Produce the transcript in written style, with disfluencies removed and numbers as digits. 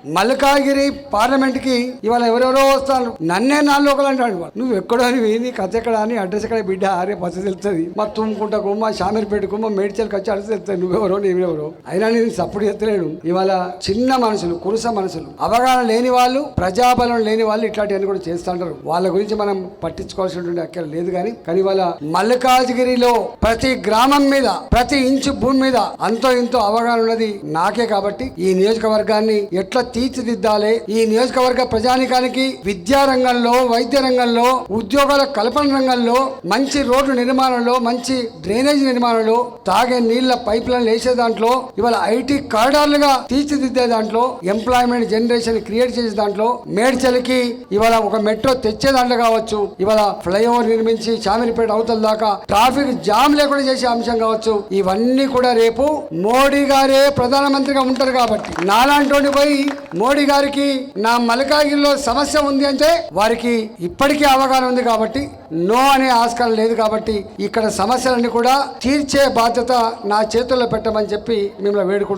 Malkajgiri parliament కి ఇవాళ ఎవరెవరో వస్తారు. నన్నే నాలుగు ఒకరు అంటాడు. నువ్వు ఎక్కడో అని నీ కథ ఎక్కడ అని అడ్రస్ ఎక్కడ బిడ్డ ఆరే బస్సు తెలుస్తుంది. మా తుమ్ముకుంటకు మా షామీర్పేటకు మా మేడ్చల్కి వచ్చి అడ్రస్ తెలుస్తుంది. నువ్వెవరో నేనెవరో అయినా నేను సపోర్ట్ చేస్తలేను. ఇవాళ చిన్న మనుషులు, కురుస మనుషులు, అవగాహన లేని వాళ్ళు, ప్రజాబలం లేని వాళ్ళు ఇట్లాంటివన్నీ కూడా చేస్తుంటారు. వాళ్ళ గురించి మనం పట్టించుకోవాల్సినటువంటి అక్కడ లేదు. కానీ ఇవాళ మల్కాజ్గిరిలో ప్రతి గ్రామం మీద, ప్రతి ఇంచు భూమి మీద అంతో ఇంతో అవగాహన ఉన్నది నాకే. కాబట్టి ఈ నియోజకవర్గాన్ని ఎట్లా తీర్చిదిద్దాలి, ఈ నియోజకవర్గ ప్రజానికానికి విద్యా రంగంలో, వైద్య రంగంలో, ఉద్యోగాల కల్పన రంగంలో, మంచి రోడ్డు నిర్మాణంలో, మంచి డ్రైనేజ్ నిర్మాణంలో, తాగే నీళ్ల పైప్ లైన్ వేసే దాంట్లో, ఇవాళ ఐటీ కారిడార్లుగా తీర్చిదిద్దే దాంట్లో, ఎంప్లాయ్మెంట్ జనరేషన్ క్రియేట్ చేసే దాంట్లో, మేడ్చల్కి ఇవాళ ఒక మెట్రో తెచ్చే దాంట్లో కావచ్చు, ఇవాళ ఫ్లైఓవర్ నిర్మించి చామిరిపేట అవతల దాకా ట్రాఫిక్ జామ్ లేకుండా చేసే అంశం కావచ్చు. ఇవన్నీ కూడా రేపు మోడీ గారే ప్రధానమంత్రిగా ఉంటారు. కాబట్టి నాలాంటి పోయి మోడీ గారికి నా మల్కాగిరిలో సమస్య ఉంది అంటే వారికి ఇప్పటికీ అవగాహన ఉంది. కాబట్టి నో అనే ఆస్కారం లేదు. కాబట్టి ఇక్కడ సమస్యలన్నీ కూడా తీర్చే బాధ్యత నా చేతుల్లో పెట్టమని చెప్పి మిమ్మల్ని వేడుకుంటున్నాను.